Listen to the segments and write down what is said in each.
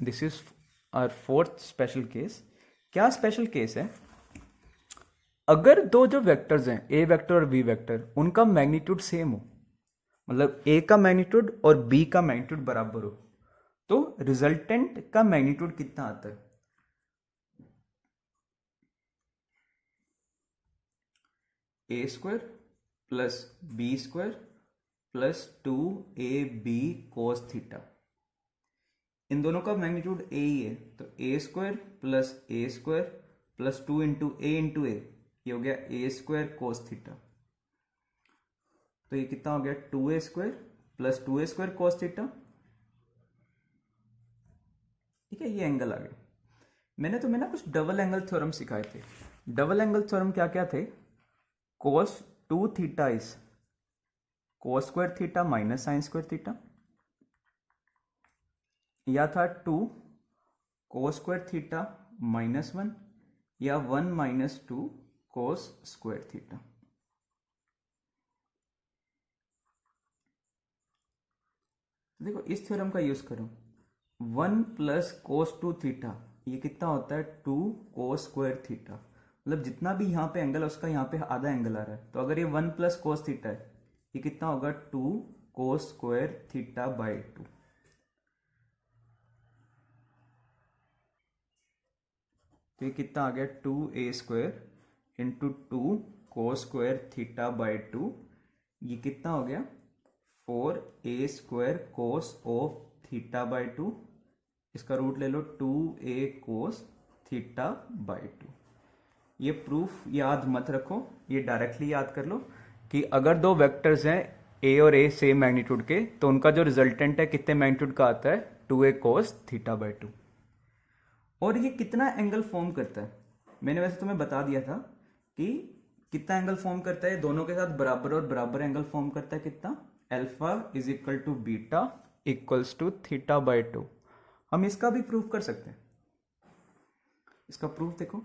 This is our fourth special case. क्या special case है? अगर दो जो वेक्टर्स हैं ए वेक्टर और बी वेक्टर, उनका मैग्नीट्यूड सेम हो, मतलब ए का मैग्नीट्यूड और बी का मैग्नीट्यूड बराबर हो, तो रिजल्टेंट का मैग्नीट्यूड कितना आता है? A square plus B square plus 2ab cos theta. इन दोनों का मैग्नीट्यूड ए ही है, तो A square plus 2 into A, ये हो गया ए स्क्वायर कोस थीटा। तो ये कितना हो गया? 2a square plus 2a square cos theta. ठीक है, ये एंगल आ गया। मैंने तुम्हें ना कुछ डबल एंगल थ्योरम सिखाए थे। डबल एंगल थ्योरम क्या क्या थे? cos 2 theta is cos square theta minus sine square theta, या था 2 cos स्क्वायर थीटा माइनस 1, या 1 माइनस 2 cos स्क्वायर थीटा। देखो इस थ्योरम का यूज करो। 1 प्लस कोस 2 थीटा, ये कितना होता है? 2 कोस स्क्वायर थीटा। मतलब जितना भी यहाँ पे एंगल है उसका यहाँ पे आधा एंगल आ रहा है, तो अगर ये 1 प्लस कोस थीटा है, ये कितना होगा? 2 कोस स्क्वायर थीटा बाई 2। तो ये कितना आ गया? 2a square into 2 cos square theta by 2। ये कितना हो गया? 4a square cos of theta by 2। इसका रूट ले लो, 2a कोस थीटा बाई 2। ये प्रूफ याद मत रखो, ये डायरेक्टली याद कर लो कि अगर दो वेक्टर्स हैं ए और ए सेम मैग्नीट्यूड के, तो उनका जो रिजल्टेंट है कितने मैग्नीट्यूड का आता है? 2a cos theta by 2। और ये कितना एंगल फॉर्म करता है? मैंने वैसे तुम्हें बता दिया था कि कितना एंगल फॉर्म करता है। दोनों के साथ बराबर और बराबर एंगल फॉर्म करता है। कितना? Alpha is equal to beta equals to theta by 2। हम इसका भी प्रूफ कर सकते हैं। इसका प्रूफ देखो,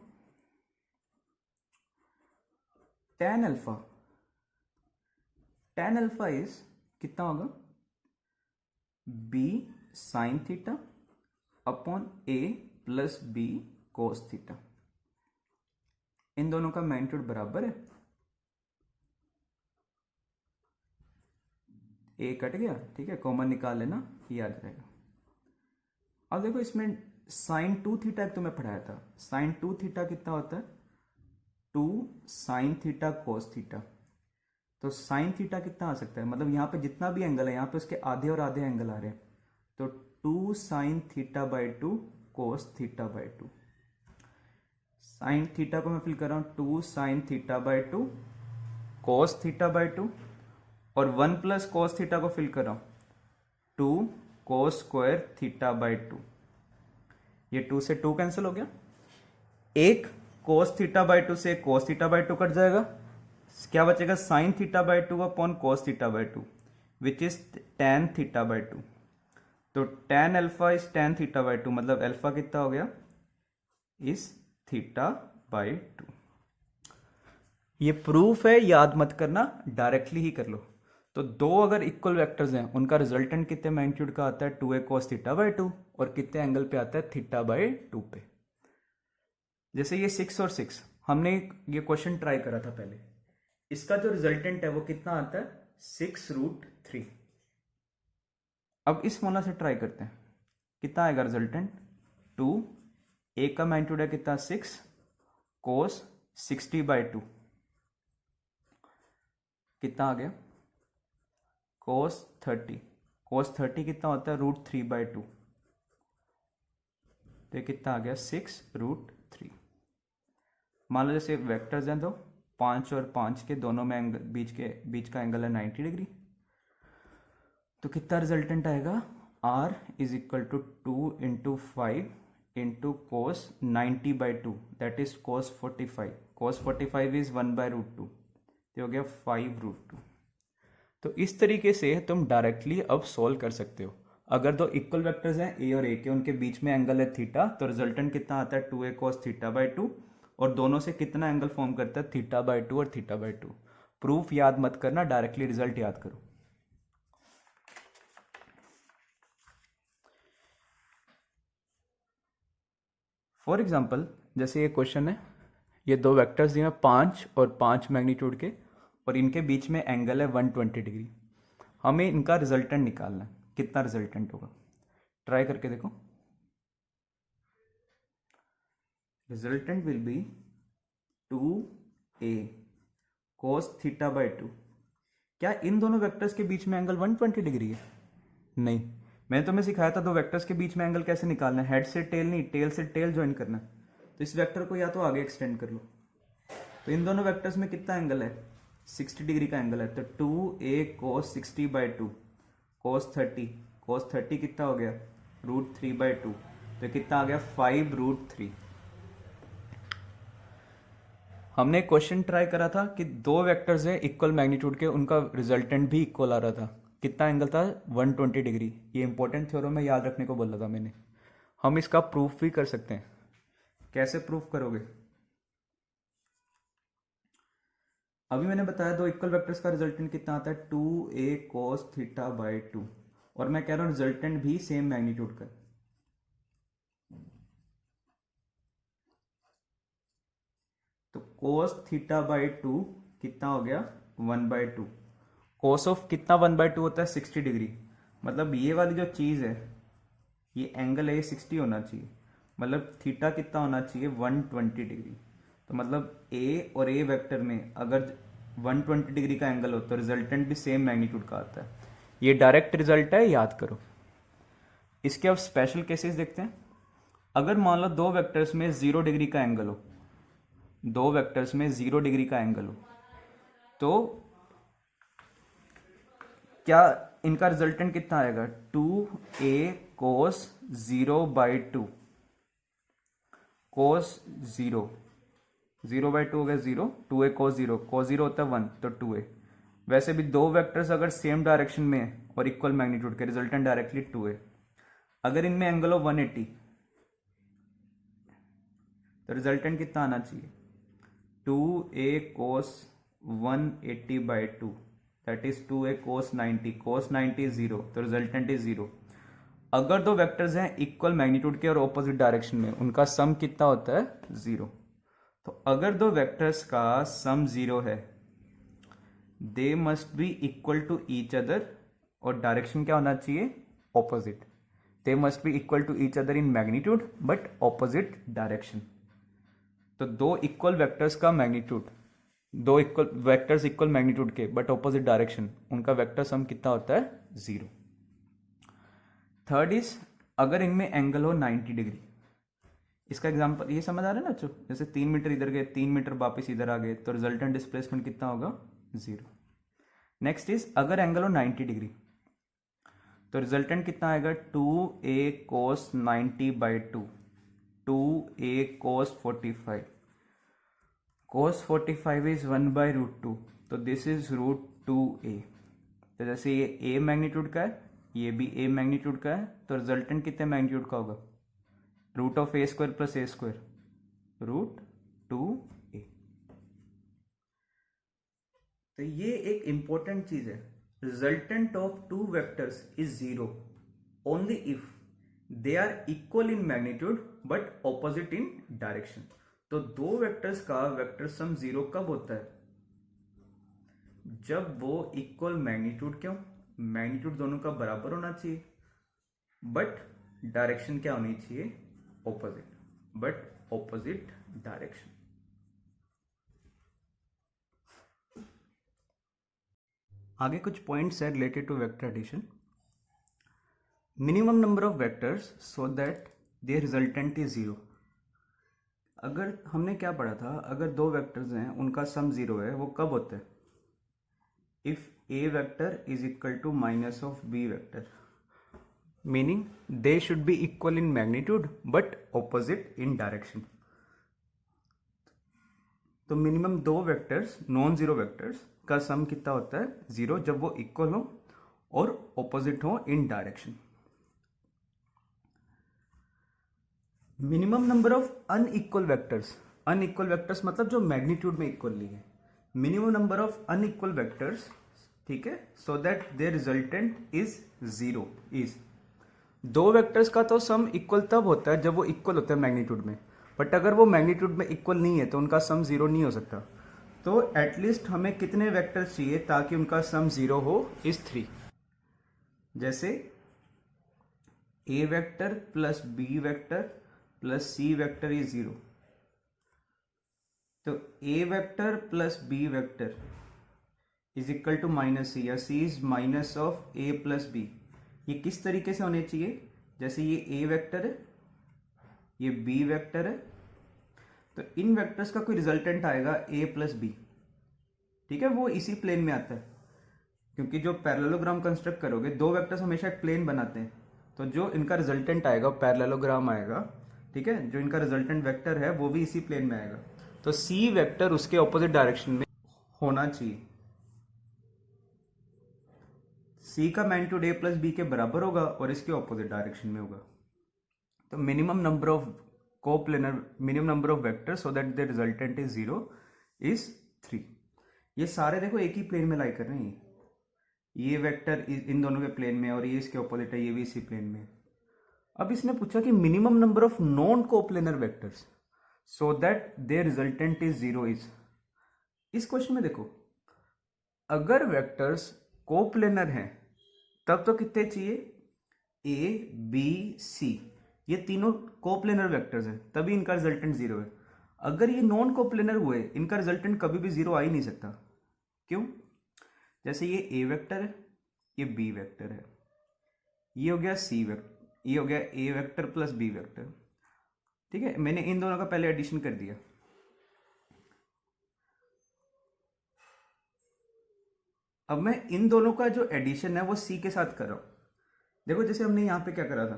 tan अल्फा इज कितना होगा? b sine theta upon a plus b cos theta. इन दोनों का मैग्नीट्यूड बराबर है। a कट गया, ठीक है, कॉमन निकाल लेना, ये आ जाएगा। अब देखो इसमें साइन 2 थीटा तुम्हें पढ़ाया था। साइन 2 थीटा कितना होता है? 2 साइन थीटा कोस थीटा। तो साइन थीटा कितना आ सकता है? मतलब यहाँ पे जितना भी एंगल है, यहाँ पे उसके आधे और आधे एंगल आ रहे हैं, तो 2 sine theta by 2 cos theta by 2। Sine theta को मैं फिल कर रहा हूँ 2 sine theta by 2 cos theta by 2, और 1 प्लस कोस थीटा को फिल कर रहा हूँ 2 कोस स्क्वायर थीटा बाई 2। ये 2 से 2 कैंसिल हो गया। एक कोस थीटा बाई 2 से कोस थीटा बाई 2 कट जाएगा। क्या बचेगा? Sine theta by 2 upon cos theta by 2, which is tan theta by 2। तो tan alpha is tan theta by 2, मतलब अल्फा कितना हो गया? इस थीटा बाई 2। ये प्रूफ है, याद मत करना, डायरेक्टली ही कर लो। तो दो अगर इक्वल वेक्टर्स हैं, उनका रिजल्टेंट कितने मैग्नीट्यूड का आता है? 2a cos थीटा बाई 2, और कितने एंगल पे आता है? थीटा बाई 2 पे। जैसे ये 6 और 6, हमने ये क्वेश्चन ट्राई करा था पहले। इसका जो रिजल्टेंट है वो कितना आता है? 6√3। अब इस फॉर्मूला से ट्राई करते हैं, कितना आएगा रिजल्टेंट? 2, ए का मैग्नीट्यूड है कितना? 6 कोस 60 बाई 2, कितना आ गया? कोस 30। कोस 30 कितना होता है? √3 बाई 2। तो ये कितना आ गया? 6√3। मान लो जैसे वेक्टर्स हैं, तो 5 और 5 के दोनों में एंगल, बीच का एंगल है 90 डिग्री। तो कितना रिजल्टेंट आएगा? r is equal to 2 into 5 into cos 90 by 2, that is cos 45। Cos 45 is 1 by √2, तो हो गया 5√2। तो इस तरीके से तुम डायरेक्टली अब सॉल्व कर सकते हो। अगर दो इक्वल वेक्टर्स हैं ए और ए के, उनके बीच में एंगल है थीटा, तो रिजल्टेंट कितना आता है? 2a cos थीटा बाई 2, और दोनों से कितना एंगल फॉर्म करता है? थीटा बाई 2 और थीटा बाई 2। प्रूफ याद मत करना, डायरेक्टली रिजल्ट याद करो। फॉर एग्जांपल जैसे ये क्वेश्चन है, ये दो वेक्टर्स दिए हैं 5 और 5 मैग्नीट्यूड के, और इनके बीच में एंगल है 120 डिग्री। हमें इनका रिजल्टेंट निकालना है, कितना रिजल्टेंट होगा, ट्राई करके देखो। Resultant will be 2a cos theta by 2। क्या इन दोनों वेक्टर्स के बीच में एंगल 120 डिग्री है? नहीं। मैंने तुम्हें सिखाया था दो वेक्टर्स के बीच में एंगल कैसे निकालना है, हेड से टेल नहीं, टेल से टेल ज्वाइन करना है। तो इस वेक्टर को या तो आगे एक्सटेंड कर लो, तो इन दोनों वेक्टर्स में कितना एंगल है, 60 डिग्री का एंगल है। तो 2a cos 60 बाई 2 cos 30 कितना हो गया, √3/2। तो कितना आ गया, 5√3। हमने क्वेश्चन ट्राई करा था कि दो वेक्टर्स है इक्वल मैग्नीट्यूड के, उनका रिजल्टेंट भी इक्वल आ रहा था। कितना एंगल था, 120 डिग्री। ये इंपॉर्टेंट थ्योरम में याद रखने को बोला था मैंने। हम इसका प्रूफ भी कर सकते हैं। कैसे प्रूफ करोगे, अभी मैंने बताया दो इक्वल वेक्टर्स का रिजल्टेंट कितना आता है, 2a cos थीटा बाई 2, और मैं कह रहा हूं रिजल्टेंट भी सेम मैग्नीट्यूड का। तो cos थीटा बाई 2 कितना हो गया, 1/2। cos ऑफ कितना 1/2 होता है, 60 डिग्री। मतलब ये वाली जो चीज है, ये एंगल है, 60 होना चाहिए। मतलब थीटा कितना होना चाहिए, 120 डिग्री। तो मतलब ए और ए वेक्टर में अगर 120 डिग्री का एंगल हो तो रिजल्टेंट भी सेम मैग्नीट्यूड का आता है। ये डायरेक्ट रिजल्ट है, याद करो। इसके अब स्पेशल केसेस देखते हैं। अगर मान लो दो वेक्टर्स में 0 डिग्री का एंगल हो, दो वेक्टर्स में 0 डिग्री का एंगल हो, तो क्या इनका रिजल्टेंट कितना आएगा, 2a cos 0/2 cos 0/2 हो गया 0, 2a cos 0 होता है 1, तो 2a। वैसे भी दो वेक्टर्स अगर सेम डायरेक्शन में है और इक्वल मैग्नीट्यूड के, रिजल्टेंट डायरेक्टली 2a। अगर इनमें एंगल हो 180, तो रिजल्टेंट कितना आना चाहिए, 2a cos 180/2, that is 2a cos 90 is 0, तो रिजल्टेंट इज 0। अगर दो वेक्टर्स हैं इक्वल मैग्नीट्यूड के और ऑपोजिट डायरेक्शन में, उनका सम कितना होता है, 0। तो अगर दो वेक्टर्स का सम 0 है, they must be equal to each other, और डायरेक्शन क्या होना चाहिए, opposite. They must be equal to each other in magnitude but opposite direction. तो दो इक्वल वेक्टर्स का मैग्नीट्यूड, दो इक्वल वेक्टर्स इक्वल मैग्नीट्यूड के बट ऑपोजिट डायरेक्शन, उनका वेक्टर सम कितना होता है, 0। थर्ड इज अगर इनमें एंगल हो 90 डिग्री। इसका एग्जांपल ये समझ आ रहा है ना बच्चों, जैसे 3 मीटर इधर गए, 3 मीटर वापस इधर आ गए, तो रिजल्टेंट डिस्प्लेसमेंट कितना होगा, 0। नेक्स्ट इज अगर एंगल हो 90 डिग्री, तो रिजल्टेंट कितना आएगा, 2a cos 90/2 2a cos 45 cos 45 is 1/√2, तो दिस इज √2a। तो जैसे ये a मैग्नीट्यूड का है, ये भी a मैग्नीट्यूड का है, तो रिजल्टेंट कितने मैग्नीट्यूड का होगा, √(a² + a², √2a। तो ये एक इंपॉर्टेंट चीज है, resultant of two vectors is 0 only if they are equal in magnitude but opposite in direction. तो दो वेक्टर्स का वेक्टर सम 0 कब होता है, जब वो इक्वल मैग्नीट्यूड, क्यों, मैग्नीट्यूड दोनों का बराबर होना चाहिए, बट डायरेक्शन क्या होनी चाहिए, ऑपोजिट, बट ऑपोजिट डायरेक्शन। आगे कुछ पॉइंट्स है related to vector addition. Minimum number of vectors so that their resultant is 0। अगर हमने क्या पढ़ा था, अगर दो वेक्टर्स हैं उनका सम 0 है, वो कब होता है, if a vector is equal to minus of b vector, meaning they should be equal in magnitude but opposite in direction. तो मिनिमम दो वेक्टर्स, नॉन जीरो वेक्टर्स का सम कितना होता है, 0, जब वो इक्वल हो और ऑपोजिट हो in direction. Minimum number of unequal vectors, unequal vectors मतलब जो मैग्नीट्यूड में इक्वल नहीं है, minimum number of unequal vectors, ठीक है, so that their resultant is 0 is, दो वेक्टर्स का तो सम इक्वल तब होता है जब वो इक्वल होता है मैग्नीट्यूड में, बट अगर वो मैग्नीट्यूड में इक्वल नहीं है तो उनका सम जीरो नहीं हो सकता। तो एटलीस्ट हमें कितने वेक्टर चाहिए ताकि उनका सम जीरो हो, इज 3। जैसे A vector plus B vector plus C vector is 0। तो A vector plus B vector is equal to minus C, या C is minus of A plus B. ये किस तरीके से होने चाहिए, जैसे ये ए वेक्टर है, ये बी वेक्टर है, तो इन वेक्टर्स का कोई रिजल्टेंट आएगा ए प्लस बी, ठीक है, वो इसी प्लेन में आता है। क्योंकि जो पैरेललोग्राम कंस्ट्रक्ट करोगे, दो वेक्टर्स हमेशा एक प्लेन बनाते हैं, तो जो इनका रिजल्टेंट आएगा पैरेललोग्राम आएगा, ठीक है, जो इनका रिजल्टेंट वेक्टर है वो भी इसी प्लेन में आएगा। तो सी वेक्टर उसके ऑपोजिट डायरेक्शन में होना चाहिए। सी का मैग्नीट्यूड ए प्लस बी के बराबर होगा और इसके ऑपोजिट डायरेक्शन में होगा। तो minimum number of coplanar, minimum number of vector so that the resultant is 0 is 3। ये सारे देखो एक ही प्लेन में लाई कर रहे हैं, ये वेक्टर इन दोनों के प्लेन में और ये इसके ऑपोजिट है, ये भी इसी प्लेन में। अब इसने पूछा कि minimum number of non coplanar vectors so that their resultant is 0 is. इस क्वेश्चन में देखो, अगर वेक्टर्स कोप्लेनर हैं तब तो कितने चाहिए, ए बी सी, ये तीनों कोप्लेनर वेक्टर्स हैं, तभी इनका रिजल्टेंट 0 है। अगर ये नॉन कोप्लेनर हुए, इनका रिजल्टेंट कभी भी 0 आ ही नहीं सकता। क्यों? जैसे ये ए वेक्टर है, ये बी वेक्टर है, ये हो गया सी वेक्टर, ये हो गया ए वेक्टर प्लस बी वेक्टर, ठीक है, मैंने इन दोनों का पहले एडिशन कर दिया। अब मैं इन दोनों का जो एडिशन है वो सी के साथ कर रहा हूं। देखो जैसे हमने यहां पे क्या करा था,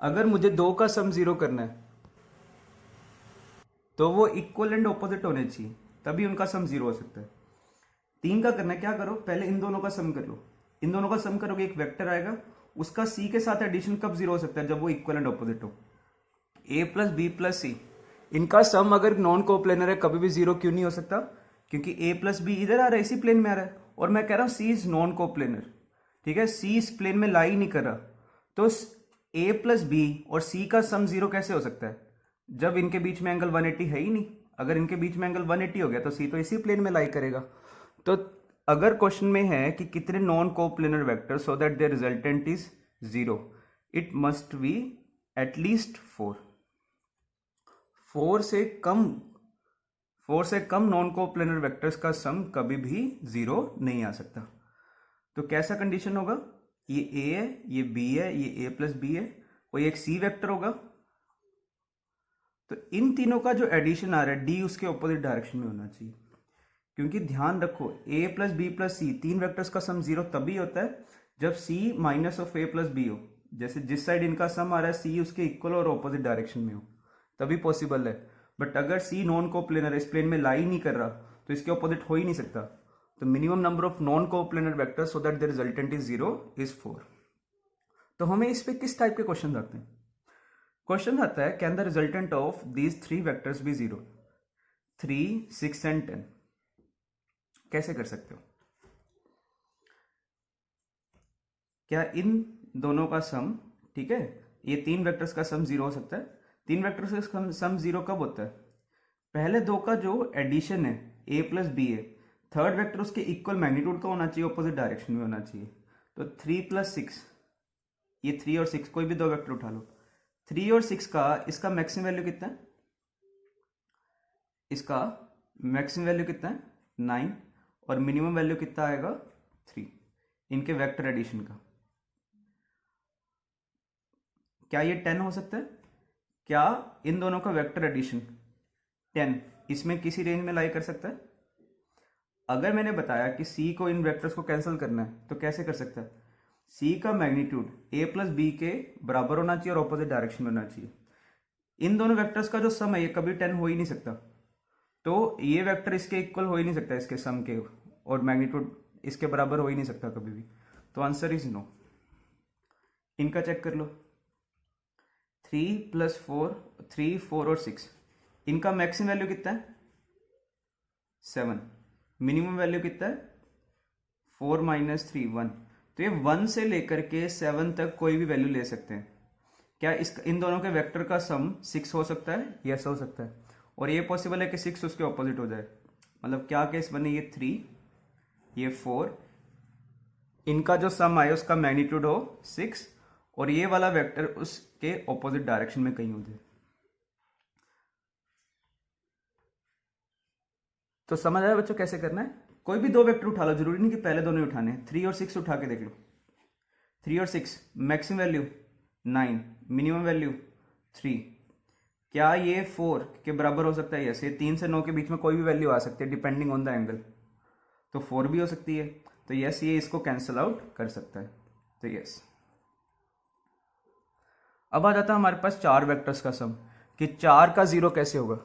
अगर मुझे दो का सम 0 करना है तो वो इक्वल एंड ऑपोजिट होने चाहिए, तभी उनका सम 0 हो सकता है। 3 का करना है, क्या करो, पहले इन दोनों का सम कर लो। इन दोनों का सम करोगे, एक वेक्टर आएगा, उसका सी के साथ एडिशन कब 0 हो सकता है, जब वो इक्वल एंड ऑपोजिट हो। ए प्लस बी प्लस सी, इनका सम अगर नॉन कोप्लेनर है कभी भी 0 क्यों नहीं हो सकता, क्योंकि ए प्लस बी इधर आ रहा है, इसी प्लेन में आ रहा है, और मैं कह रहा हूं सी इज नॉन कोप्लेनर, ठीक है, सी इस प्लेन में लाई नहीं कर रहा। तो ए प्लस बी और सी का सम 0 कैसे हो सकता है, जब इनके बीच में एंगल 180 है ही नहीं। अगर इनके बीच में एंगल 180 हो गया तो सी तो इसी प्लेन में लाई करेगा। तो अगर क्वेश्चन में है कि कितने non coplanar vector so that their resultant is 0, it must be at least 4। 4 से कम नॉन कोप्लेनर वेक्टर्स का सम कभी भी 0 नहीं आ सकता। तो कैसा कंडीशन होगा, ये ए है, ये बी है, ये ए प्लस बी है, और ये एक सी वेक्टर होगा। तो इन तीनों का जो एडिशन आ रहा है डी उसके ऑपोजिट डायरेक्शन में होना चाहिए, क्योंकि ध्यान रखो A plus B plus C, तीन वेक्टर्स का सम 0 तभी होता है जब C minus of A plus B हो। जैसे जिस साइड इनका सम आ रहा है सी उसके इक्वल और ऑपोजिट डायरेक्शन में हो, तभी पॉसिबल है। बट अगर सी नॉन कोप्लेनर इस प्लेन में लाई नहीं कर रहा तो इसके ऑपोजिट हो ही नहीं सकता। तो minimum number of non coplanar vectors so that the resultant is 0 is 4। तो हमें इस पे किस टाइप के क्वेश्चन आते हैं, क्वेश्चन आता है can the resultant of these 3 vectors be 0, 3, 6 and 10। कैसे कर सकते हो, क्या इन दोनों का सम, ठीक है, ये 3 वेक्टर्स का सम 0 हो सकता है। 3 वेक्टर्स का सम 0 कब होता है, पहले दो का जो एडिशन है a प्लस बी है, थर्ड वेक्टर उसके इक्वल मैग्नीट्यूड का होना चाहिए, ऑपोजिट डायरेक्शन में होना चाहिए। तो 3 प्लस 6, ये 3 और 6 कोई भी दो वेक्टर उठा लो, 3 और 6 का इसका मैक्सिमम वैल्यू कितना है, इसका मैक्सिमम वैल्यू कितना है 9, और मिनिमम वैल्यू कितना आएगा 3, इनके वेक्टर एडिशन का। क्या ये 10 हो सकता है, क्या इन दोनों का वेक्टर एडिशन 10 इसमें किसी रेंज में लाई कर सकता है। अगर मैंने बताया कि C को इन वेक्टर्स को कैंसिल करना है तो कैसे कर सकता है, C का मैग्नीट्यूड A प्लस बी के बराबर होना चाहिए और ऑपोजिट डायरेक्शन में होना चाहिए। इन दोनों वेक्टर्स का जो सम है ये कभी 10 हो ही नहीं सकता, तो ये वेक्टर इसके इक्वल हो ही नहीं सकता, इसके सम के, और मैग्नीट्यूड इसके बराबर हो ही नहीं सकता कभी भी। तो आंसर इज नो। इनका चेक कर लो, 3 प्लस 4, 3, 4 और 6, इनका मैक्सिमम वैल्यू कितना है 7, मिनिमम वैल्यू कितना है 4 माइनस 3 1। तो ये 1 से लेकर के 7 तक कोई भी वैल्यू ले सकते हैं। क्या इन दोनों के वेक्टर का सम 6 हो सकता है? यस हो सकता है। और ये पॉसिबल है कि 6 उसके ऑपोजिट हो जाए। मतलब क्या केस बने, ये 3 ये 4, इनका जो सम आए उसका मैग्नीट्यूड हो 6 और ये वाला वेक्टर उसके ऑपोजिट डायरेक्शन में कहीं हो जाए। तो समझ आया बच्चों कैसे करना है? कोई भी दो वेक्टर उठा लो, जरूरी नहीं कि पहले दोनों उठाने हैं। 3 और 6 उठा के देख लो। 3 और 6, मैक्सिमम वैल्यू 9, मिनिमम वैल्यू 3। क्या ये 4 के बराबर हो सकता है? यस। ये 3 से 9 के बीच में कोई भी वैल्यू आ सकती है डिपेंडिंग ऑन द एंगल, तो 4 भी हो सकती है। तो यस, ये इसको कैंसिल आउट कर सकता है, तो यस। अब आ जाता है हमारे पास 4 वेक्टर्स का सम, कि 4 का 0 कैसे होगा।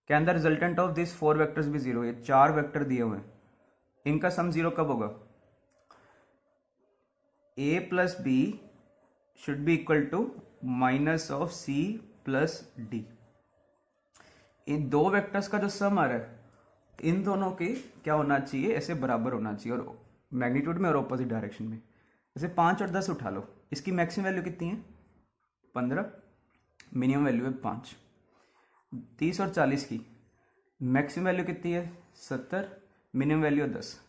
क्या the resultant of this 4 vectors भी 0? ये 4 वेक्टर दिए हुए हैं, इनका सम 0 कब होगा? a plus B should be equal to minus of c plus D. इन दो वेक्टर्स का जो सम आ रहा है, इन दोनों के क्या होना चाहिए? ऐसे बराबर होना चाहिए, और मैग्नीट्यूड में और ऑपोजिट डायरेक्शन में। जैसे 5 और 10 उठा लो, इसकी मैक्सिमम वैल्यू कितनी है? 15, मिनिमम वैल्यू है 5। 30 और 40 की मैक्सिमम वैल्यू कितनी है? 70, मिनिमम वैल्यू है 10।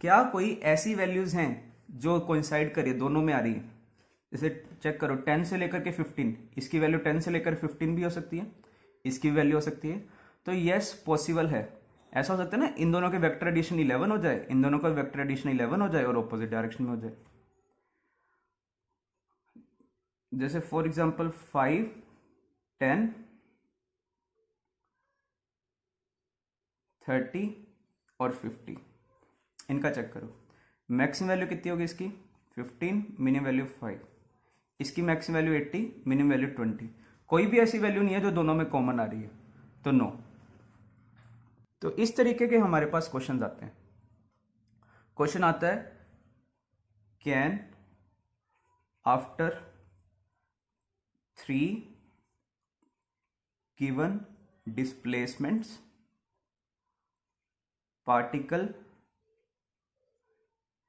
क्या कोई ऐसी वैल्यूज हैं जो कोइंसाइड करे, दोनों में आ रही है? जैसे चेक करो, 10 से लेकर के 15, इसकी वैल्यू 10 से लेकर 15 भी हो सकती है, इसकी वैल्यू हो सकती है। तो यस, पॉसिबल है। ऐसा हो सकता है ना, इन दोनों के वेक्टर एडिशन 11 हो जाए, इन दोनों का वेक्टर एडिशन 11 हो जाए और ऑपोजिट डायरेक्शन में हो जाए। जैसे फॉर एग्जांपल 5, 10, 30 और 50, इनका चेक करो। मैक्सिमम वैल्यू कितनी होगी इसकी? 15, मिनिमम वैल्यू 5। इसकी मैक्सिमम वैल्यू 80, मिनिमम वैल्यू 20। कोई भी ऐसी वैल्यू नहीं है जो दोनों में कॉमन आ रही है, तो नो। तो इस तरीके के हमारे पास क्वेश्चन आते हैं। क्वेश्चन आता है, can after 3 given displacements particle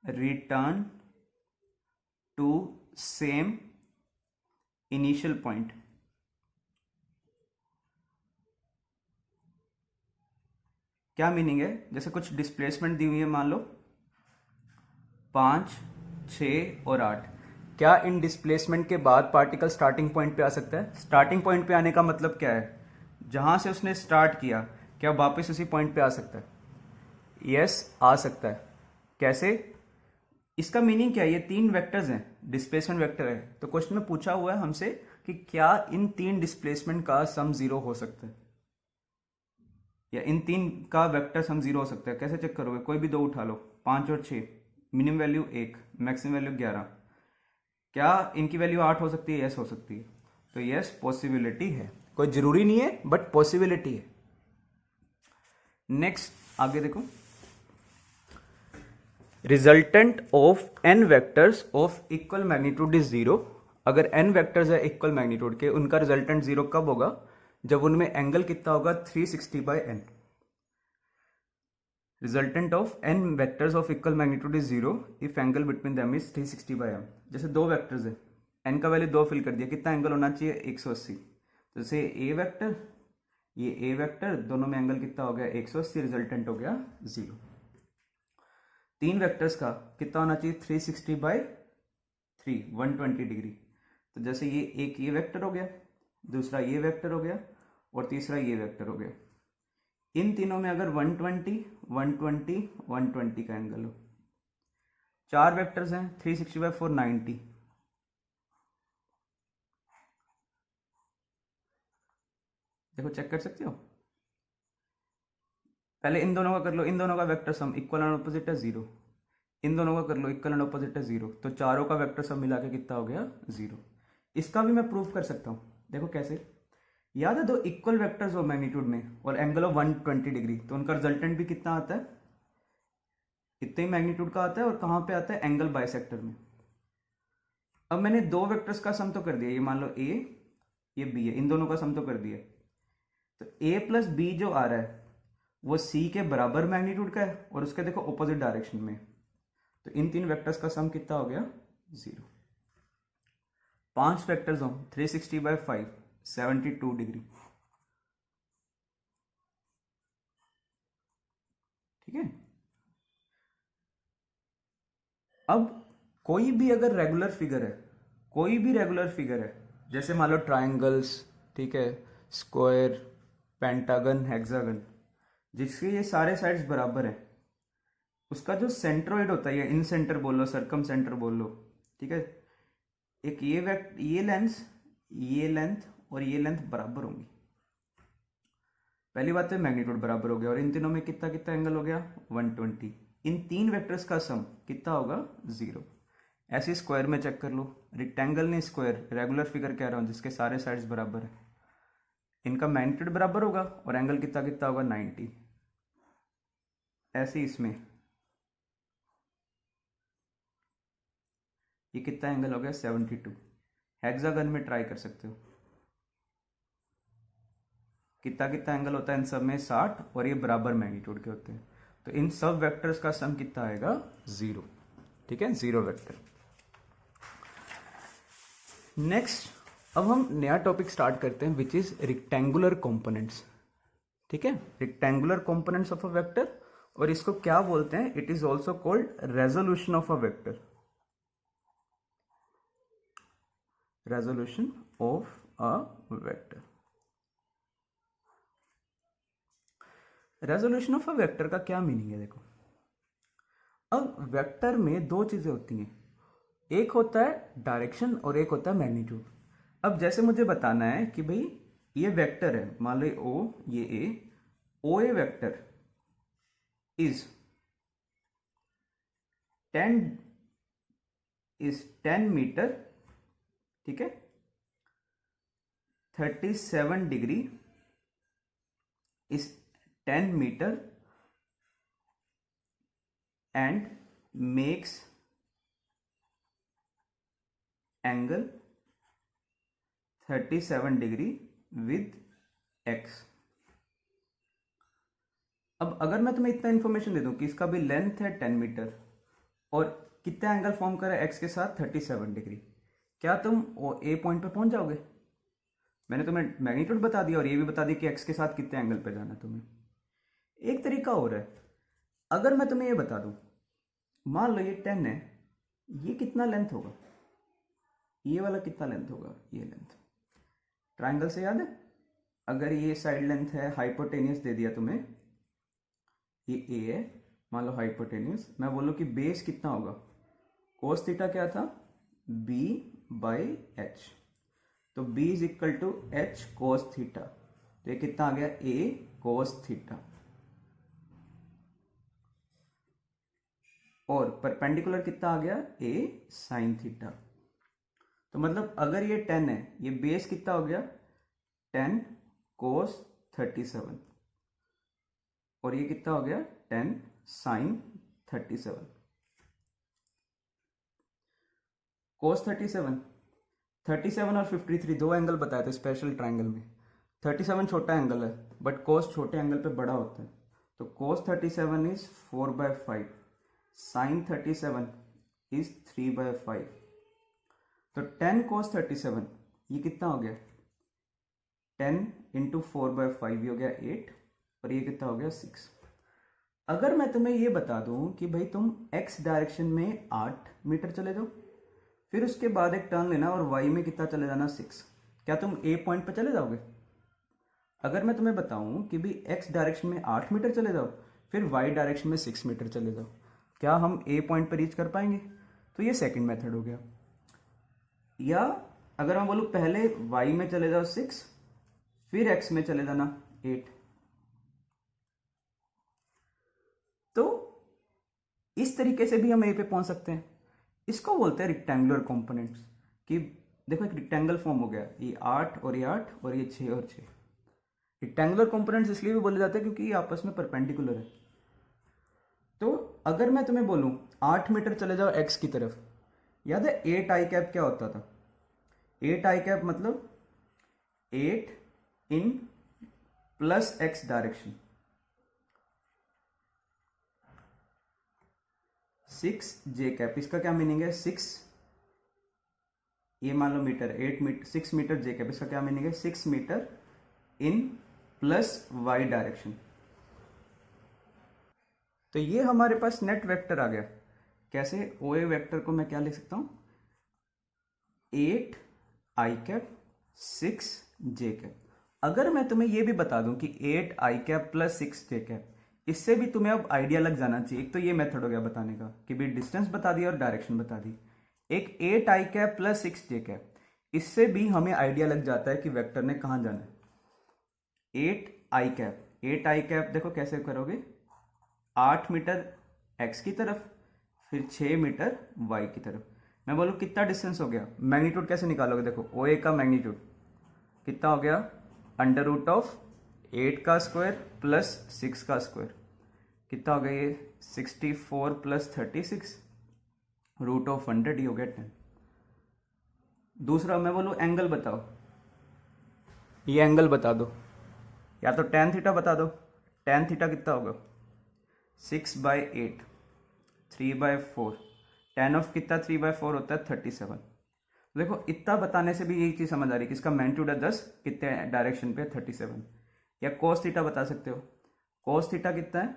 return to same initial point? क्या मीनिंग है? जैसे कुछ डिस्प्लेसमेंट दी हुई है, मान लो 5, 6 और 8। क्या इन डिस्प्लेसमेंट के बाद पार्टिकल स्टार्टिंग पॉइंट पे आ सकता है? स्टार्टिंग पॉइंट पे आने का मतलब क्या है? जहां से उसने स्टार्ट किया, क्या वापस उसी पॉइंट पे आ सकता है? यस, आ सकता है। कैसे? इसका मीनिंग क्या है? ये 3 वेक्टर्स हैं, डिस्प्लेसमेंट वेक्टर है। तो क्वेश्चन में पूछा हुआ है हमसे कि क्या इन 3 डिस्प्लेसमेंट का सम 0 हो सकता है, या इन 3 का वेक्टर सम 0 हो सकता है। कैसे चेक करोगे? कोई भी दो उठा लो, 5 और 6, मिनिमम वैल्यू 1, मैक्सिमम वैल्यू 11। क्या इनकी वैल्यू 8 हो सकती है? यस हो सकती है। तो यस, पॉसिबिलिटी है, कोई जरूरी नहीं है, बट पॉसिबिलिटी है। नेक्स्ट आगे देखो, resultant of n vectors of equal magnitude is 0। अगर n वेक्टर्स है इक्वल मैग्नीट्यूड के, उनका रिजल्टेंट 0 कब होगा? जब उनमें एंगल कितना होगा? 360/n। Resultant of n vectors of equal magnitude is 0 if angle between them is 360/m। जैसे दो वेक्टर्स है, n का वैल्यू 2 फिल कर दिया, कितना एंगल होना चाहिए? 180। तो जैसे a वेक्टर, ये a वेक्टर, दोनों में एंगल कितना हो गया? 180, रिजल्टेंट हो गया 0। 3 वेक्टर्स का कितना होना चाहिए? 360/3, 120 डिग्री। तो जैसे ये एक ये वेक्टर हो गया, दूसरा ये वेक्टर हो गया, और तीसरा ये वेक्टर हो गया। इन तीनों में अगर 120, 120, 120 का एंगल हो, 4 वेक्टर्स हैं, 360/4, 90। देखो चेक कर सकते हो। पहले इन दोनों का कर लो, इन दोनों का vector sum equal and opposite है 0। इन दोनों का कर लो, इक्वल एंड ऑपोजिट है 0। तो चारों का वेक्टर सम मिला के कितना हो गया? 0। इसका भी मैं प्रूव कर सकता हूं। देखो कैसे? याद है, दो इक्वल वेक्टर्स हो मैग्नीट्यूड में और एंगल ऑफ 120 डिग्री, तो उनका रिजल्टेंट भी कितना आता है? इतने ही मैग्नीट्यूड का आता है। और कहां पे आता है? एंगल बाइसेक्टर में। अब मैंने दो वेक्टर्स का सम तो कर दिया, ये मान लो a, ये b है, इन दोनों का सम तो कर दिया। तो a प्लस b जो आ रहा है वो c के बराबर मैग्नीट्यूड का है, और उसके देखो ऑपोजिट डायरेक्शन में। तो इन 3 वेक्टर्स का सम कितना हो गया? 0। 5 वेक्टर्स हों 360/5 72 डिग्री। ठीक है। अब कोई भी अगर रेगुलर फिगर है, कोई भी रेगुलर फिगर है, जैसे मान लो ट्राइंगल्स, ठीक है, स्क्वायर, पेंटागन, हेक्सागन, जिसके ये सारे साइड्स बराबर हैं, उसका जो सेंट्रोइड होता है, या इन सेंटर बोल लो, सरकम सेंटर बोल लो, ठीक है, एक ये लेंथ और ये लेंथ बराबर होंगी। पहली बात तो मैग्नीट्यूड बराबर हो गया, और इन तीनों में कितना कितना एंगल हो गया 120। इन तीन वेक्टर्स का सम कितना होगा 0। ऐसे स्क्वायर में चेक कर लो, रेक्टेंगल नहीं स्क्वायर, रेगुलर फिगर कह रहा हूँ जिसके सारे साइड्स बराबर है, इनका मैग्नीट्यूड बराबर होगा और एंगल कितना कितना होगा 90। ऐसे इसमें ये कितना एंगल हो गया 72। हेक्सागन में ट्राई कर सकते हो, कितना कितना एंगल होता है इन सब में 60, और ये बराबर मैग्नीट्यूड के होते हैं, तो इन सब वेक्टर्स का सम कितना आएगा 0। ठीक है, 0 वेक्टर। नेक्स्ट अब हम नया टॉपिक स्टार्ट करते हैं विच इज रेक्टेंगुलर कंपोनेंट्स। ठीक है, rectangular components of a vector, और इसको क्या बोलते हैं, it is also called resolution of a vector. Resolution of a vector. Resolution of a vector का क्या मीनिंग है, देखो, अब वेक्टर में दो चीजें होती हैं, एक होता है डायरेक्शन और एक होता है मैग्नीट्यूड। अब जैसे मुझे बताना है कि भाई ये वेक्टर है, मान लो ओ, ये ए, ओ ए वेक्टर इज 10 मीटर, ठीक है, 37 degree is 10 meter and makes angle 37 degree with x। अब अगर मैं तुम्हें इतना इंफॉर्मेशन दे दूं कि इसका भी लेंथ है 10 मीटर और कितना एंगल फॉर्म करे x के साथ 37 डिग्री, क्या तुम ए पॉइंट पे पहुंच जाओगे? मैंने तुम्हें मैग्नीट्यूड बता दिया और ये भी बता दिया कि x के साथ कितने एंगल पे जाना है तुम्हें। एक तरीका और है, अगर मैं तुम्हें ये बता दूं, मान लो ये 10 है, ये कितना लेंथ होगा, ये वाला कितना लेंथ होगा, ये लेंथ ट्राइंगल से याद है, अगर ये साइड लेंथ है, हाइपोटेनियस दे दिया तुम्हें, ये ए है, मान लो हाइपोटेनियस, मैं बोलूँ कि बेस कितना होगा, कोस थीटा क्या था, b बाई एच, तो b is equal to H cos theta, तो ये कितना आ गया a कोस थीटा, और परपेंडिकुलर कितना आ गया a साइन थीटा। तो मतलब अगर ये 10 है, ये बेस कितना हो गया 10 कोस 37, और ये कितना हो गया 10 साइन 37। कोस 37 और 53 दो एंगल बताए थे स्पेशल ट्राइंगल में, 37 छोटा एंगल है बट कोस छोटे एंगल पे बड़ा होता है, तो कोस 37 इज 4/5, साइन 37 इज 3/5, तो 10 कोस 37 ये कितना हो गया 10 इंटू 4/5, ये हो गया 8, और ये कितना हो गया 6। अगर मैं तुम्हें ये बता दूं कि भाई तुम x डायरेक्शन में 8 मीटर चले जाओ, फिर उसके बाद एक टर्न लेना और y में कितना चले जाना 6, क्या तुम a पॉइंट पे चले जाओगे? अगर मैं तुम्हें बताऊं कि भी x डायरेक्शन में 8 मीटर चले जाओ, फिर y डायरेक्शन में 6 मीटर चले जाओ, क्या हम a पॉइंट पर रीच कर पाएंगे? तो ये सेकंड मेथड हो गया। या अगर मैं बोलूं पहले y में चले जाओ 6, फिर x में चले जाना 8, तो इस तरीके से भी हम a पे पहुंच सकते हैं। इसको बोलते हैं रेक्टेंगुलर कंपोनेंट्स, कि देखो एक रेक्टेंगल फॉर्म हो गया, ये 8 और ये 8 और ये 6 और 6। रेक्टेंगुलर कंपोनेंट्स इसलिए भी बोले जाते हैं क्योंकि ये आपस में परपेंडिकुलर है। तो अगर मैं तुम्हें बोलूं 8 मीटर चले जाओ x की तरफ, याद है 8 आई कैप क्या होता था? 8 आई कैप मतलब 8 in plus x direction, 6 J cap, इसका क्या मीनिंग है 6 ये मान लो मीटर, 8 मीटर 6 मीटर जे कैप, इसका क्या मीनिंग है, 6 metre in plus Y direction. तो ये हमारे पास नेट वेक्टर आ गया। कैसे, ओ ए वेक्टर को मैं क्या लिख सकता हूँ, 8 आई कैप 6 जे कैप। अगर मैं तुम्हें ये भी बता दूं कि 8 I cap plus 6 J cap, इससे भी तुम्हें अब आइडिया लग जाना चाहिए। एक तो ये मेथड हो गया बताने का कि भी डिस्टेंस बता दिया और डायरेक्शन बता दी। एक 8 I cap plus 6 J cap, इससे भी हमें आइडिया लग जाता है कि वेक्टर ने कहाँ जाना है। 8 आई कैप, 8 आई कैप देखो कैसे करोगे, 8 मीटर एक्स की तरफ, फिर 6 मीटर वाई की तरफ। मैं बोलूँ कितना डिस्टेंस हो गया, मैग्नीट्यूड कैसे निकालोगे, देखो ओ ए का मैग्नीट्यूड कितना हो गया, अंडर रूट ऑफ 8 का स्क्वायर प्लस 6 का स्क्वायर, कितना हो गया ये 64 प्लस 36 रूट ऑफ 100, ही हो गया 10। दूसरा मैं बोलूँ एंगल बताओ, ये एंगल बता दो, या तो tan थीटा बता दो। tan थीटा कितना होगा, 6/8, 3/4, tan ऑफ कितना 3/4 होता है 37। देखो इतना बताने से भी यही चीज समझ आ रही है कि इसका मैग्नीट्यूड है 10, कितने डायरेक्शन पे 37। या cos थीटा बता सकते हो, cos थीटा कितना है,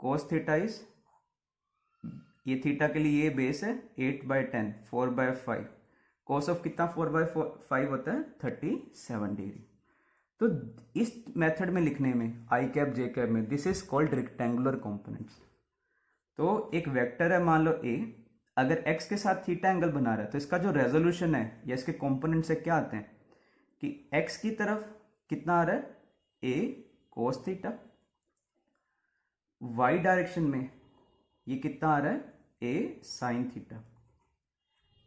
cos थीटा इज, ये थीटा के लिए ये बेस है 8/10, 4/5, cos ऑफ कितना 4/5 होता है 37 डिग्री। तो इस मेथड में लिखने में आई कैप जे कैप में, this is called rectangular components. तो एक वेक्टर है मान लो ए, अगर x के साथ थीटा एंगल बना रहा है तो इसका जो रेजोल्यूशन है या इसके कंपोनेंट से क्या आते हैं कि x की तरफ कितना आ रहा है, a cos theta, y direction में ये कितना आ रहा है, a sin थीटा।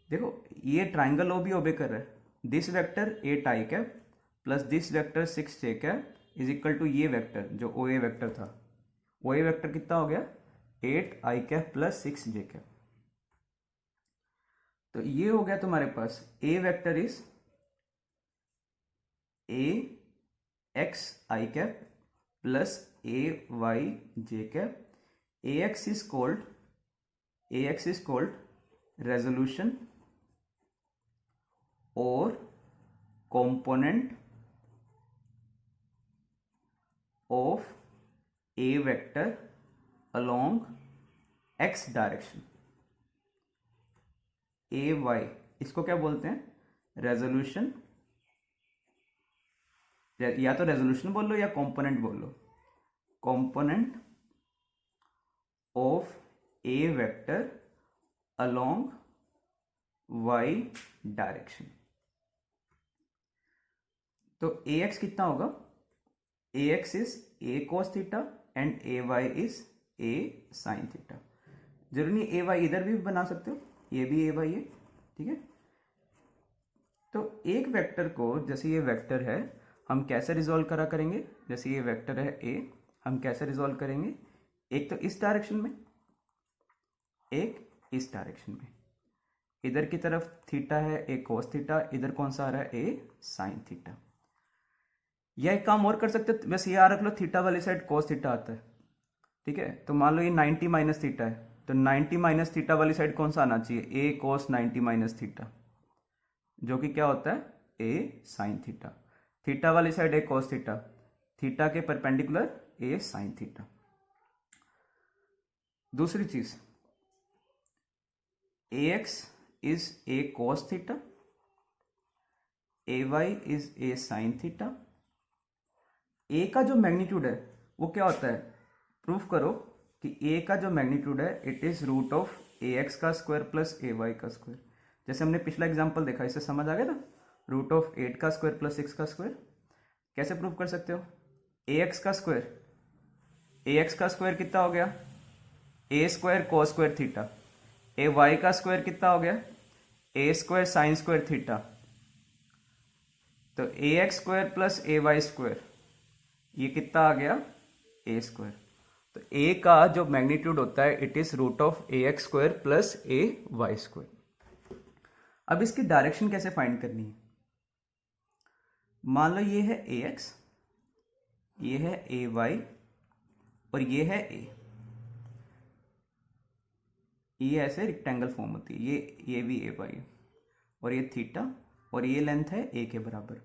देखो ये ट्राइंगल ओ भी ओबे कर रहा है, this vector 8 I cap plus this vector 6 J cap is equal to ये वेक्टर जो ओ ए वेक्टर था, ओ ए वेक्टर कितना हो गया 8 I cap plus 6 J cap. तो ये हो गया तुम्हारे पास A vector is A X I cap plus A Y J cap. A X is called resolution और component of a vector along x direction। A Y इसको क्या बोलते हैं, रेजोल्यूशन, या तो रेजोल्यूशन बोल लो या कंपोनेंट बोल लो, component of A vector along Y direction. तो ए एक्स कितना होगा, A X is A cos theta and A Y is A sine theta. जरूरी नहीं ए वाई इधर भी बना सकते हो, ये भी ए वाई है, ठीक है। तो एक वेक्टर को, जैसे ये वेक्टर है, हम कैसे रिजॉल्व करा करेंगे, जैसे ये वेक्टर है ए, हम कैसे रिजॉल्व करेंगे, एक तो इस डायरेक्शन में, एक इस डायरेक्शन में। इधर की तरफ थीटा है ए कोस थीटा, इधर कौन सा आ रहा है ए साइन थीटा। यह एक काम और कर सकते हो, बस ये रख लो थीटा वाली साइड कोस थीटा आता है, ठीक है। तो मान लो ये 90 माइनस थीटा है, तो 90 माइनस थीटा वाली साइड कौन सा आना चाहिए, ए कोस 90 माइनस थीटा, जो कि क्या होता है ए साइन थीटा। थीटा वाली side A cos theta, theta के परपेंडिकुलर ए साइन थीटा। दूसरी चीज, A X is A cos theta, A Y is A sine theta. A का जो मैग्नीट्यूड है वो क्या होता है, प्रूफ करो कि ए का जो मैग्नीट्यूड है it is root of A X का स्क्वायर प्लस ए वाई का स्क्वायर। जैसे हमने पिछला एग्जांपल देखा, इससे समझ आ गया ना, रूट ऑफ 8 का स्क्वायर प्लस 6 का स्क्वायर। कैसे प्रूफ कर सकते हो, ए एक्स का स्क्वायर, ए एक्स का स्क्वायर कितना हो गया ए square cos square theta, A Y का स्क्वायर कितना हो गया ए स्क्वायर साइन स्क्वायर थीटा। तो A X square plus A Y square ये कितना आ गया ए स्क्वायर। तो ए का जो मैग्नीट्यूड होता है it is root of A X square plus A Y square. अब इसकी डायरेक्शन कैसे फाइंड करनी है, मान लो ये है ए एक्स, ये है ए वाई और ये है ए, ये ऐसे रेक्टेंगल फॉर्म होती है, ये भी ए वाई है। और ये थीटा और ये लेंथ है ए के बराबर।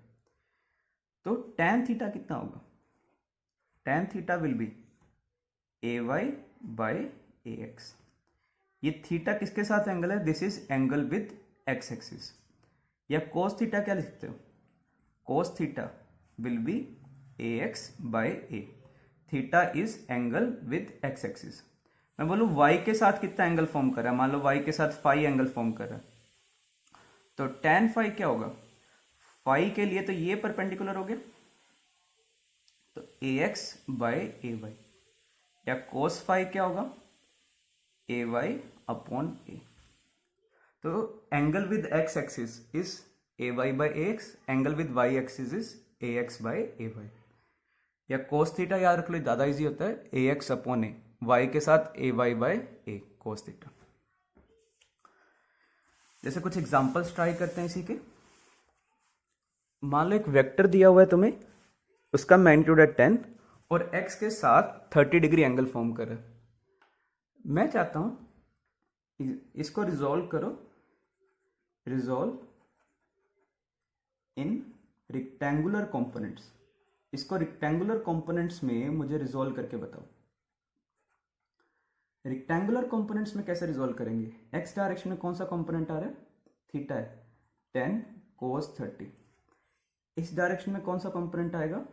तो tan थीटा कितना होगा? tan theta will be A Y by A X. ये थीटा किसके साथ एंगल है? This is angle with X axis. या कोस थीटा क्या लिखते हो? Cos theta will be A X by A. Theta is angle with X axis. मैं बोलूँ y के साथ कितना एंगल फॉर्म कर रहा है, मान लो y के साथ फाई एंगल फॉर्म कर रहा है, तो tan फाई क्या होगा? फाई के लिए तो ये परपेंडिकुलर हो गया, तो A X by A Y. या कोस फाई क्या होगा? A Y upon A. तो angle with X axis is A Y by A X, angle with Y axis is A X by A Y. या cos theta याद रख लो, ज़्यादा easy होता है, A X upon A, Y के साथ A Y by A cos theta. जैसे कुछ एग्जांपल्स ट्राई करते हैं इसी के। मान लो एक वेक्टर दिया हुआ है तुम्हें, उसका मैग्नीट्यूड है 10 और x के साथ 30 डिग्री एंगल फॉर्म कर रहा है। मैं चाहता हूं इसको रिजॉल्व करो, रिजॉल्व इन रेक्टेंगुलर कंपोनेंट्स। इसको रेक्टेंगुलर कंपोनेंट्स में मुझे रिजॉल्व करके बताओ। रेक्टेंगुलर कंपोनेंट्स में कैसे रिजॉल्व करेंगे? x डायरेक्शन में कौन सा कंपोनेंट आ रहा है? थीटा है, 10 cos 30। इस डायरेक्शन में कौन सा कंपोनेंट आएगा?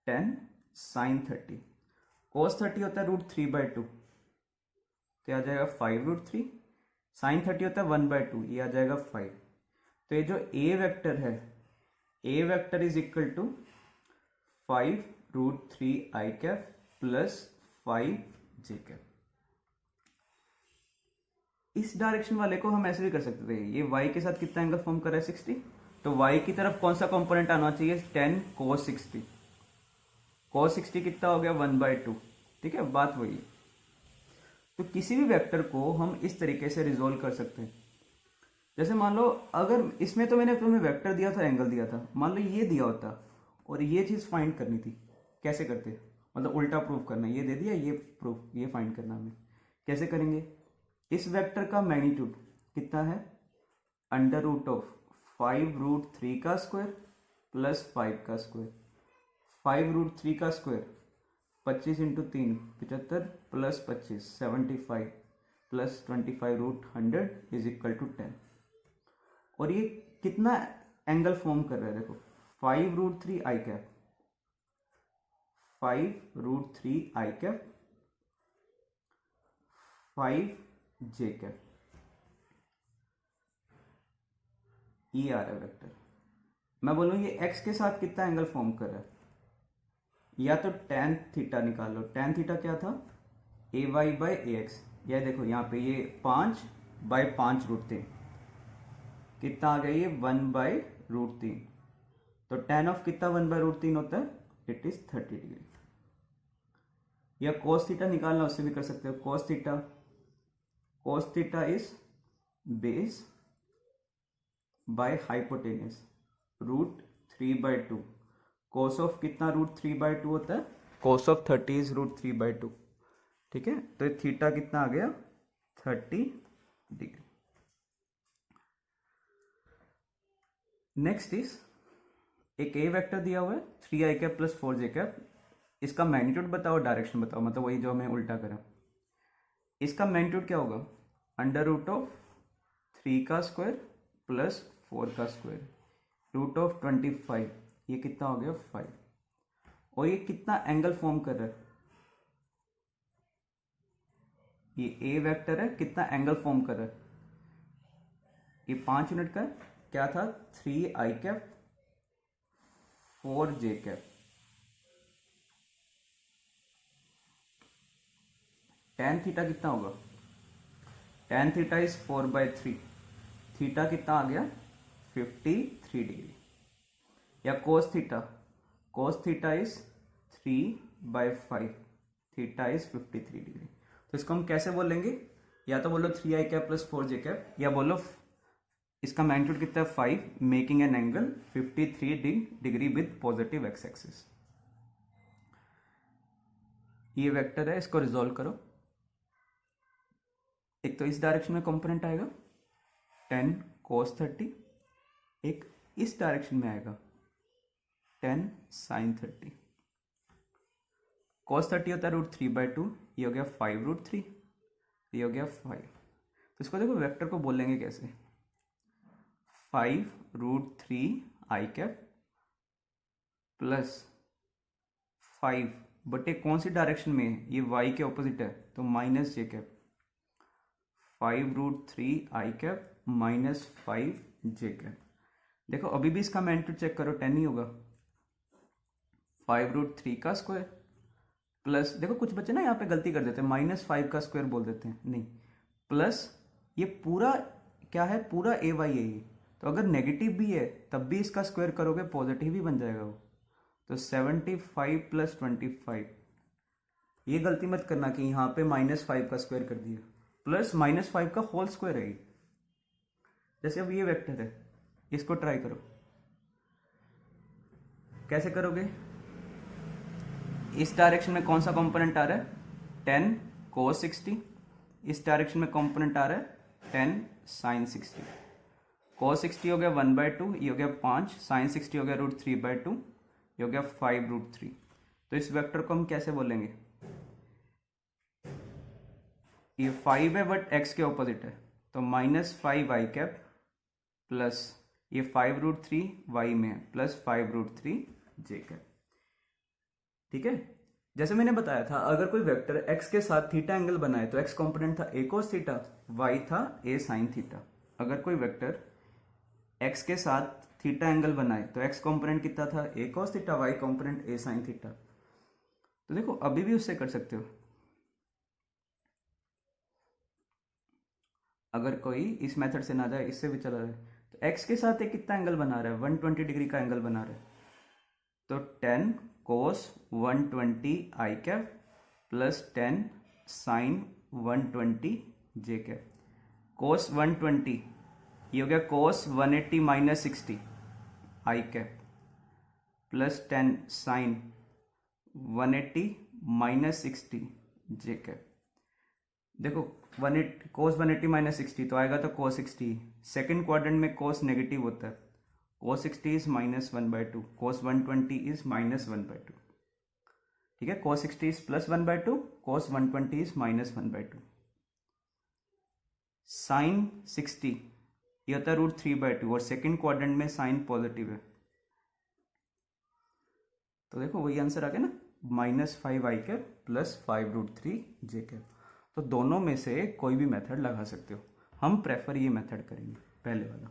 10 sin 30। cos 30 होता है √3/2, तो आ जाएगा 5√3। sin 30 होता है 1/2, ये आ जाएगा 5। तो ये जो a वेक्टर है, a vector is equal to 5√3i cap plus 5j cap. इस डायरेक्शन वाले को हम ऐसे भी कर सकते थे, ये y के साथ कितना एंगल फॉर्म कर रहा है? 60। तो y की तरफ कौन सा कंपोनेंट आना चाहिए? 10 cos 60। cos 60 कितना हो गया? 1/2। ठीक है, बात वही है। तो किसी भी वेक्टर को हम इस तरीके से रिजोल्व कर सकते हैं। जैसे मान लो अगर इसमें तो मैंने तुम्हें वेक्टर दिया था, एंगल दिया था, मान लो ये दिया होता और ये चीज फाइंड करनी थी, कैसे करते? मतलब उल्टा प्रूफ करना, ये दे दिया, ये प्रूफ, ये फाइंड करना हमें कैसे करेंगे? इस वेक्टर का मैग्नीट्यूड कितना है? √5√3 का स्क्वायर प्लस 5 का स्क्वायर। 5√3 का square 25 × 3 75 plus 25 75 plus 25√100 is equal to 10। और ये कितना एंगल फॉर्म कर रहा है? देखो 5√3i cap, 5√3i cap 5j cap, ये आ रहा है वेक्टर। मैं बोलूँ ये x के साथ कितना एंगल फॉर्म कर रहा है? या तो tan थीटा निकाल लो। tan थीटा क्या था? ए वाई बाई ए एक्स। यह देखो यहाँ पे ये 5/5√3 कितना आ गया? ये 1/√3। तो tan ऑफ कितना 1/√3 होता है? It is 30 degree. या cos थीटा निकालना, उससे भी कर सकते हो। cos theta is base by hypotenuse √3/2। cos of कितना √3/2 होता है? cos of 30 is √3/2। ठीक है, तो थीटा कितना आ गया? 30 डिग्री। नेक्स्ट इज एक ए वेक्टर दिया हुआ है 3i cap plus 4j cap. इसका मैग्नीट्यूड बताओ, डायरेक्शन बताओ, मतलब वही जो हमें उल्टा करा। इसका मैग्नीट्यूड क्या होगा? √3 का स्क्वायर प्लस 4 का स्क्वायर √25। ये कितना हो गया? 5। और ये कितना एंगल फॉर्म कर रहा है? ये ए वेक्टर है, कितना एंगल फॉर्म कर रहा है? ये 5 यूनिट का है। क्या था? 3i cap 4j cap. tan theta कितना होगा? tan theta is 4/3। थीटा कितना आ गया? 53 डिग्री। या cos theta is 3/5। Theta is 53 degree. तो इसको हम कैसे बोलेंगे? या तो बोलो 3i cap plus 4j cap, या बोलो इसका मैग्नीट्यूड कितना है? 5, making an angle 53 degree with positive x axis. ये वेक्टर है, इसको रिजॉल्व करो। एक तो इस डायरेक्शन में कंपोनेंट आएगा 10 cos 30, एक इस डायरेक्शन में आएगा 10 sin 30। cos 30 होता है √3/2, ये हो गया 5√3, ये हो गया 5। तो इसको देखो वेक्टर को बोलेंगे कैसे, 5√3i प्लस 5 बटे कौन सी डायरेक्शन में है, ये y के ऑपोजिट है तो -j, 5√3i माइनस 5j। देखो अभी भी इसका मैग्नीट्यूड चेक करो, 10 ही होगा। 5√3 का स्क्वायर प्लस, देखो कुछ बच्चे ना यहाँ पे गलती कर देते हैं, -5 का स्क्वायर बोल देते हैं, नहीं, प्लस ये पूरा क्या है, पूरा ए वाई है ये, तो अगर नेगेटिव भी है तब भी इसका स्क्वायर करोगे पॉजिटिव ही बन जाएगा वो। तो 75 + 25, ये गलती मत करना कि यहाँ पे -5 का स्क्वायर कर दिया, प्लस -5 का होल स्क्वायर है। जैसे अब ये वेक्टर है, इसको ट्राई करो, कैसे करोगे, इस डायरेक्शन में कौन सा कंपोनेंट आ रहा है, 10 cos 60, इस डायरेक्शन में कंपोनेंट आ रहा है 10 sin 60। cos 60 हो गया 1/2, ये हो गया 5, sin 60 हो गया √3/2, ये हो गया 5√3। तो इस वेक्टर को हम कैसे बोलेंगे, ये 5 है बट x के ऑपोजिट है, तो -5i प्लस ये 5√3 y में है प्लस 5√3j। ठीक है, जैसे मैंने बताया था अगर कोई वेक्टर x के साथ थीटा एंगल बनाए तो x कंपोनेंट था a cos थीटा, y था a sin थीटा। अगर कोई वेक्टर x के साथ थीटा एंगल बनाए तो x कंपोनेंट कितना था, a cos theta, y component a sin theta. तो देखो अभी भी उससे कर सकते हो, अगर कोई इस मेथड से ना जाए, इससे भी चला जाए, तो x के साथ एक कितना एंगल बना रहा है, 120 डिग्री का एंगल बना रहा है, तो 10 cos 120i plus 10 sin 120j। cos 120 ये हो गया cos 180 minus 60 i plus 10 sin 180 minus 60 j। देखो cos 180 माइनस 60 तो आएगा तो cos 60, सेकेंड क्वाड्रेंट में cos नेगेटिव होता है, cos 60 इज -1/2, cos 120 इज -1/2। ठीक है, cos 60 is +1/2, cos 120 is -1/2। sin 60 ये होता है √3/2 और सेकेंड क्वाड्रेंट में साइन पॉजिटिव है, तो देखो वही आंसर आ गया ना, -5i प्लस 5√3j। तो दोनों में से कोई भी मेथड लगा सकते हो, हम प्रेफर ये मेथड करेंगे, पहले वाला।